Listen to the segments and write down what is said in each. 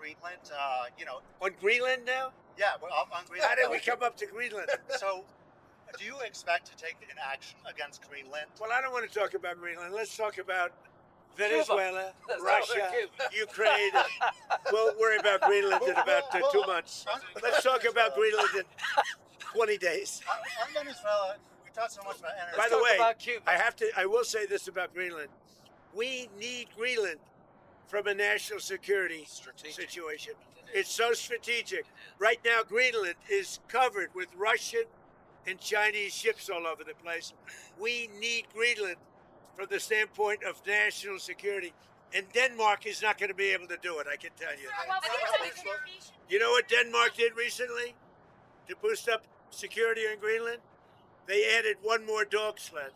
Greenland. On Greenland now? Yeah, we're up on Greenland. How did we come up to Greenland? So, do you expect to take an action against Greenland? Well, I don't want to talk about Greenland. Let's talk about Venezuela, Let's Russia, talk about Ukraine. We'll worry about Greenland in about 2 months. Let's talk about Greenland in 20 days. On Venezuela, we talked so much about energy. By the talk way, about Cuba. I will say this about Greenland. We need Greenland from a national security situation. It's so strategic. Right now, Greenland is covered with Russian and Chinese ships all over the place. We need Greenland from the standpoint of national security. And Denmark is not going to be able to do it, I can tell you. You know what Denmark did recently to boost up security in Greenland? They added one more dog sled.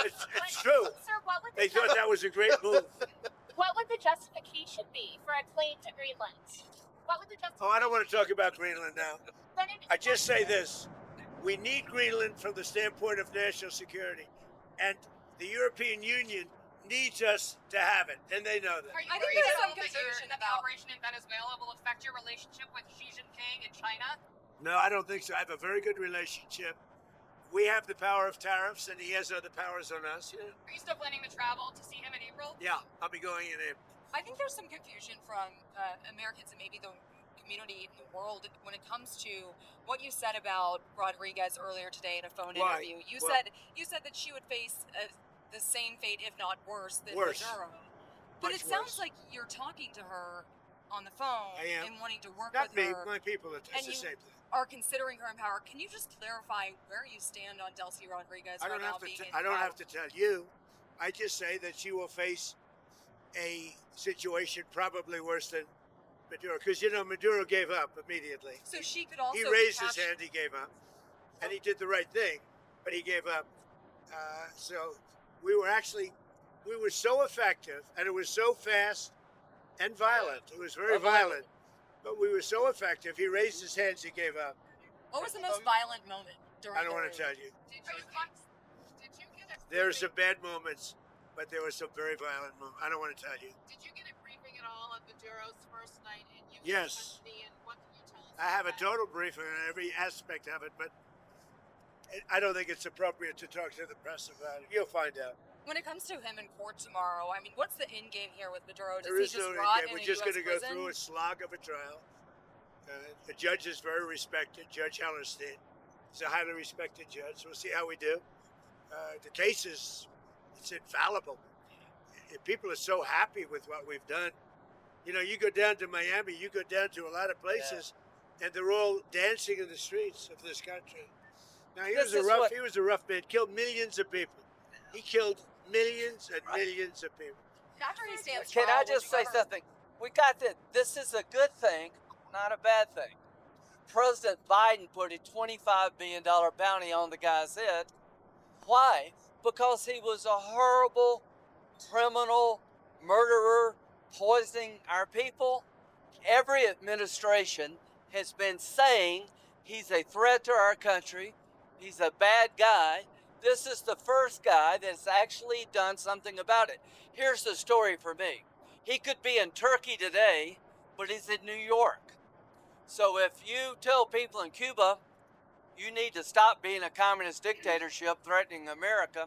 It's true. Sir, They thought that was a great move. what would the justification be for a claim to Greenland? What would the justification? Oh, I don't want to talk about Greenland now. Then I just say this. We need Greenland from the standpoint of national security. And the European Union needs us to have it. And they know that. Are you I think worried there's at some all that confusion the about- operation in Venezuela will affect your relationship with Xi Jinping in China? No, I don't think so. I have a very good relationship. We have the power of tariffs, and he has other powers on us. Yeah, Are you still planning to travel to see him in April? yeah, I'll be going in April. I think there's some confusion from Americans and maybe the community in the world when it comes to what you said about Rodriguez earlier today in a phone Why? interview. You Well- said that she would face the same fate, if not worse, than Worse. Maduro. But Much it sounds worse. like you're talking to her on the phone I am. and wanting to work Not with me, her. my people. It's And the you- same thing. Are considering her in power. Can you just clarify where you stand on Delcy Rodriguez I right don't now have to. being in I don't power? have to tell you. I just say that she will face a situation probably worse than Maduro, because Maduro gave up immediately. So she could also He raised his capture- hand. He gave up, and he did the right thing, but he gave up. So we were so effective, and it was so fast and violent. It was very violent, but we were so effective. He raised his hands. He gave up. What was the most violent moment during I don't the want to tell you. Did you get a There are some bad moments, but there were some very violent moments. I don't want to tell you. Did you get a briefing at all on Maduro's first night in U.S. Yes. custody, and what can you tell us? I have a about total briefing on every aspect of it, but I don't think it's appropriate to talk to the press about it. You'll find out. When it comes to him in court tomorrow, I mean, what's the end game here with Maduro? Does There he is just no rot end game. in We're a just US going to go prison? through a slog of a trial. The judge is very respected, Judge Hellerstein. He's a highly respected judge. We'll see how we do. The case it's infallible. People are so happy with what we've done. You go down to Miami, you go down to a lot of places, and they're all dancing in the streets of this country. Now he was a rough man. Killed millions of people. He killed millions and millions of people. After he stands Can trial, I would just you say ever- something? We got that. This is a good thing, not a bad thing. President Biden put a $25 billion bounty on the guy's head. Why? Because he was a horrible criminal, murderer, poisoning our people. Every administration has been saying he's a threat to our country. He's a bad guy. This is the first guy that's actually done something about it. Here's the story for me. He could be in Turkey today, but he's in New York. So if you tell people in Cuba, you need to stop being a communist dictatorship threatening America,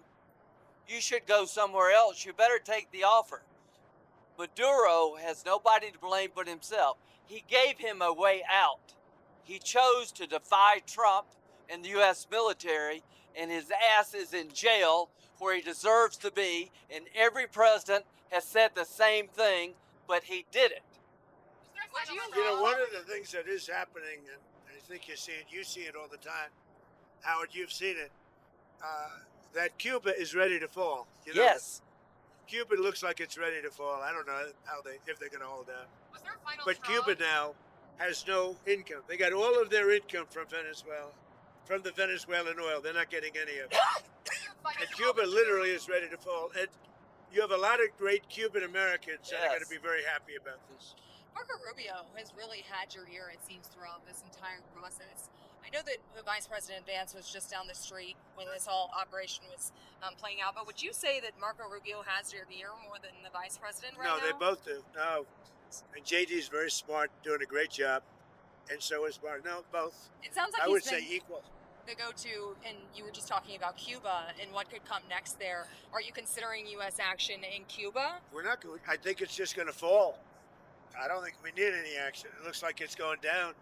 you should go somewhere else. You better take the offer. Maduro has nobody to blame but himself. He gave him a way out. He chose to defy Trump and the U.S. military, and his ass is in jail where he deserves to be, and every president has said the same thing, but he did it. Is there a final You know, straw? one of the things that is happening, and I think you see it all the time. Howard, you've seen it. That Cuba is ready to fall. You know Yes. that? Cuba looks like it's ready to fall. I don't know if they're going to hold out. Was there a final But straw? Cuba now has no income. They got all of their income from Venezuela, from the Venezuelan oil. They're not getting any of it. Final And straw Cuba with literally Maduro? is ready to fall. And you have a lot of great Cuban Americans that are going to Yes. be very happy about this. Marco Rubio has really had your ear, it seems, throughout this entire process. I know that the Vice President Vance was just down the street when this whole operation was playing out, but would you say that Marco Rubio has your ear more than the Vice President right No, now? they both do. No, States. And JD's very smart, doing a great job. And so is Mark. No, both. It sounds like I he's would been say equal. the go-to, and you were just talking about Cuba and what could come next there. Are you considering U.S. action in Cuba? We're not going. I think it's just going to fall. I don't think we need any action. It looks like it's going down.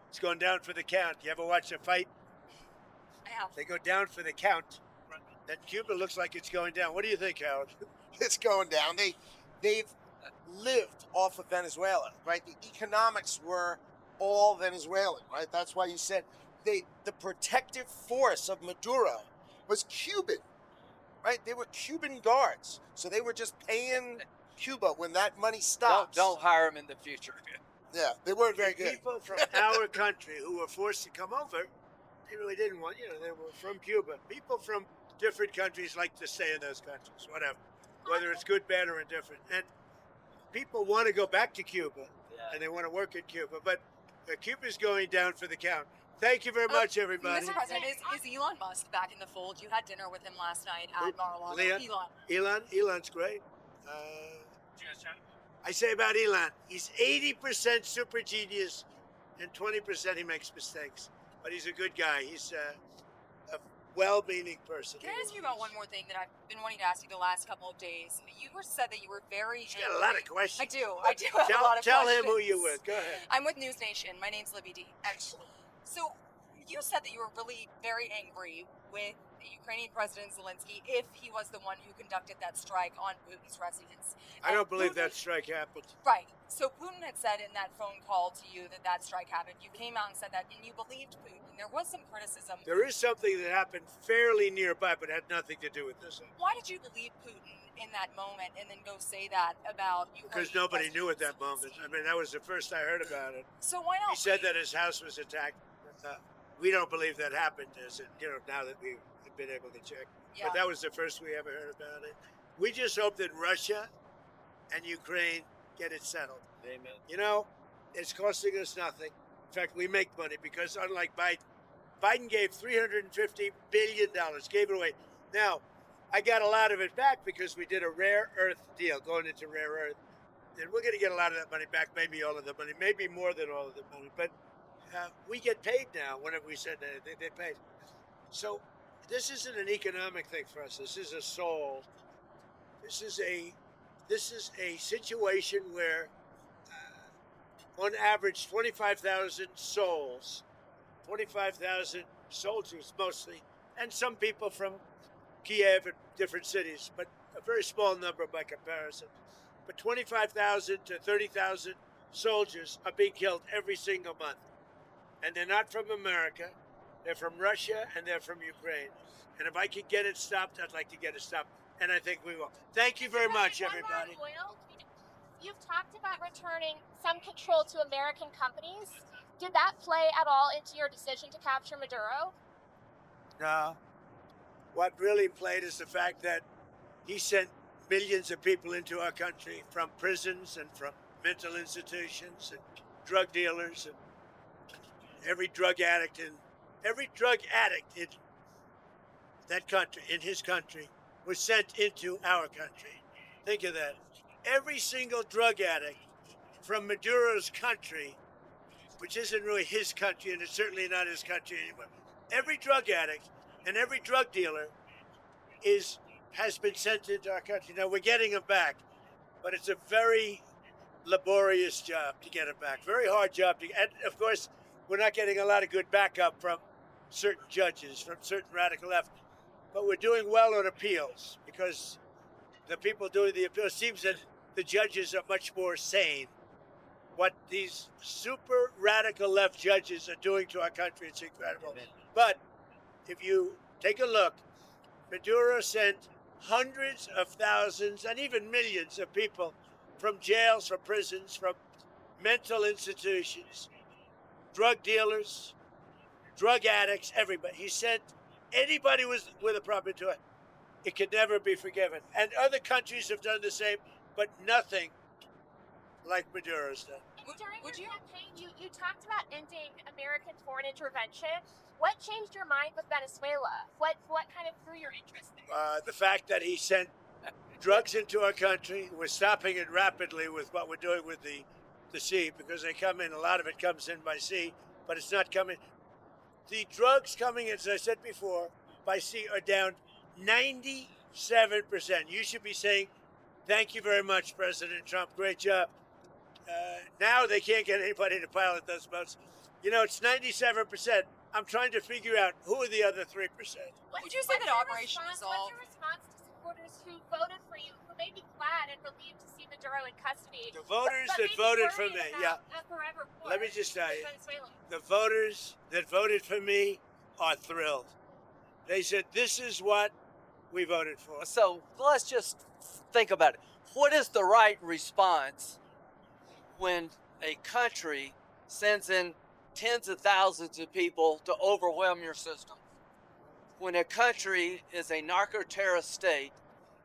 It's going down for the count. You ever watch a fight? I have. They go down for the count. And Cuba looks like it's going down. What do you think, Howard? It's going down. They've lived off of Venezuela, right? The economics were all Venezuelan, right? That's why you said the protective force of Maduro was Cuban, right? They were Cuban guards, so they were just paying Cuba when that money stops. Don't hire him in the future. Yeah, they weren't very good. People from our country who were forced to come over, they really didn't want, they were from Cuba. People from different countries like to stay in those countries, whatever, whether it's good, bad, or indifferent. And people want to go back to Cuba, and they want to work in Cuba, but Cuba's going down for the count. Thank you very much, everybody. Mr. President, is Elon Musk back in the fold? You had dinner with him last night at Mar-a-Lago. Elon's great. I say about Elon, he's 80% super genius and 20% he makes mistakes. But he's a good guy. He's a well-meaning person. Can I ask you about one more thing that I've been wanting to ask you the last couple of days? You said that you were very... He's got a lot of questions. I do have a lot of questions. Tell him who you're with. Go ahead. I'm with News Nation. My name's Libby D. So you said that you were really very angry with Ukrainian President Zelensky if he was the one who conducted that strike on Putin's residence. I don't believe that strike happened. Right. So Putin had said in that phone call to you that strike happened. You came out and said that, and you believed Putin. There was some criticism. There is something that happened fairly nearby, but had nothing to do with this. Why did you believe Putin in that moment and then go say that about Ukraine? Because nobody knew at that moment. I mean, that was the first I heard about it. So why not? He said that his house was attacked. We don't believe that happened, now that we've been able to check. Yeah. But that was the first we ever heard about it. We just hope that Russia and Ukraine get it settled. Amen. It's costing us nothing. In fact, we make money because unlike Biden gave $350 billion, gave it away. Now, I got a lot of it back because we did a rare earth deal going into rare earth. And we're going to get a lot of that money back, maybe all of the money, maybe more than all of the money. But we get paid now whenever we send anything, they paid. So this isn't an economic thing for us. This is a soul. This is a situation where on average 25,000 souls, 25,000 soldiers mostly, and some people from Kiev and different cities, but a very small number by comparison. But 25,000 to 30,000 soldiers are being killed every single month. And they're not from America, they're from Russia, and they're from Ukraine. And if I could get it stopped, I'd like to get it stopped. And I think we will. Thank you very much, everybody. You've talked about returning some control to American companies. Did that play at all into your decision to capture Maduro? No. What really played is the fact that he sent millions of people into our country from prisons and from mental institutions and drug dealers and every drug addict in that country, in his country, was sent into our country. Think of that. Every single drug addict from Maduro's country, which isn't really his country, and it's certainly not his country anymore. Every drug addict and every drug dealer has been sent into our country. Now we're getting them back, but it's a very laborious job to get them back. Very hard job and of course, we're not getting a lot of good backup from certain judges, from certain radical left. But we're doing well on appeals because the people doing the appeals, seems that the judges are much more sane. What these super radical left judges are doing to our country, it's incredible. But if you take a look, Maduro sent hundreds of thousands and even millions of people from jails, from prisons, from mental institutions, drug dealers, drug addicts, everybody. He sent anybody with a problem to it. It could never be forgiven. And other countries have done the same, but nothing like Maduro's done. During your campaign, you talked about ending American foreign intervention. What changed your mind with Venezuela? What kind of grew your interest there? The fact that he sent drugs into our country. We're stopping it rapidly with what we're doing with the the sea because they come in. A lot of it comes in by sea, but it's not coming. The drugs coming, as I said before, by sea are down 97%. You should be saying, thank you very much, President Trump. Great job. Now they can't get anybody to pilot those boats. You know, it's 97%. I'm trying to figure out who are the other 3%. Would you say that Operation Resolve? What's your response to supporters who voted for you, who may be glad and relieved to see Maduro in custody? The voters but that maybe voted for worried me, about yeah. a forever war Let me just tell with you, Venezuela? the voters that voted for me are thrilled. They said, this is what we voted for. So let's just think about it. What is the right response when a country sends in tens of thousands of people to overwhelm your system? When a country is a narco-terrorist state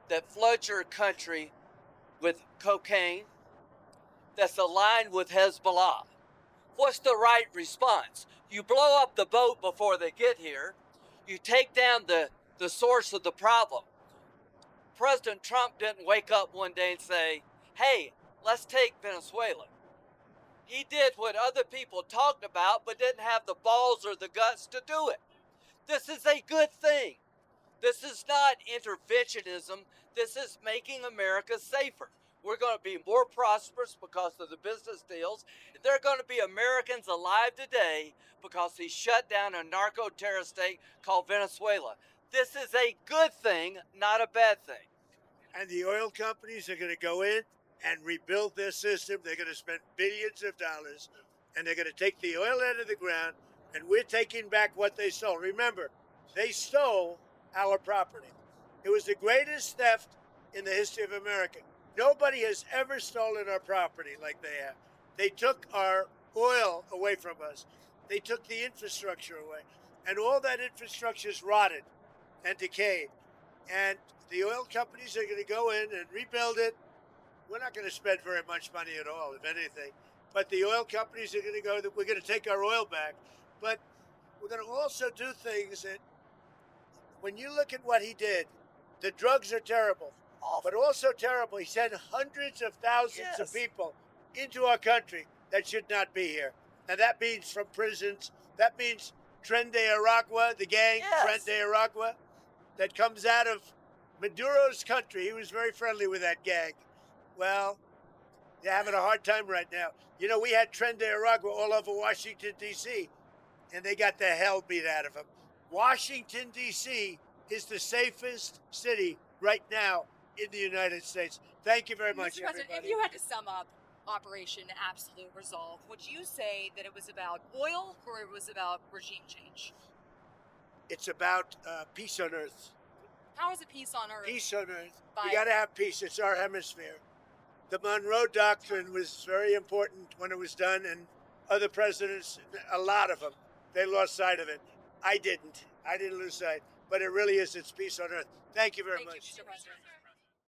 that floods your country with cocaine, that's aligned with Hezbollah, what's the right response? You blow up the boat before they get here. You take down the source of the problem. President Trump didn't wake up one day and say, hey, let's take Venezuela. He did what other people talked about but didn't have the balls or the guts to do it. This is a good thing. This is not interventionism. This is making America safer. We're going to be more prosperous because of the business deals. There are going to be Americans alive today because he shut down a narco-terrorist state called Venezuela. This is a good thing, not a bad thing. And the oil companies are going to go in and rebuild their system. They're going to spend billions of dollars, and they're going to take the oil out of the ground, and we're taking back what they stole. Remember, they stole our property. It was the greatest theft in the history of America. Nobody has ever stolen our property like they have. They took our oil away from us. They took the infrastructure away. And all that infrastructure is rotted and decayed. And the oil companies are going to go in and rebuild it. We're not going to spend very much money at all, if anything. But the oil companies are going to go, we're going to take our oil back. But we're going to also do things that, when you look at what he did, the drugs are terrible. But also terrible, he sent hundreds of thousands of people into our country that should not be here. And that means from prisons. That means Tren de Aragua, the gang, Tren de Aragua, that comes out of Maduro's country. He was very friendly with that gang. Well, they're having a hard time right now. You know, we had Tren de Aragua all over Washington, D.C., and they got the hell beat out of them. Washington, D.C. is the safest city right now in the United States. Thank you very much, Mr. President, everybody. if you had to sum up Operation Absolute Resolve, would you say that it was about oil or it was about regime change? It's about peace on earth. How is it peace on earth? Peace on earth. By- We got to have peace. It's our hemisphere. The Monroe Doctrine was very important when it was done, and other presidents, a lot of them, they lost sight of it. I didn't. I didn't lose sight. But it really is, it's peace on earth. Thank you very much. Thank you, Mr. President.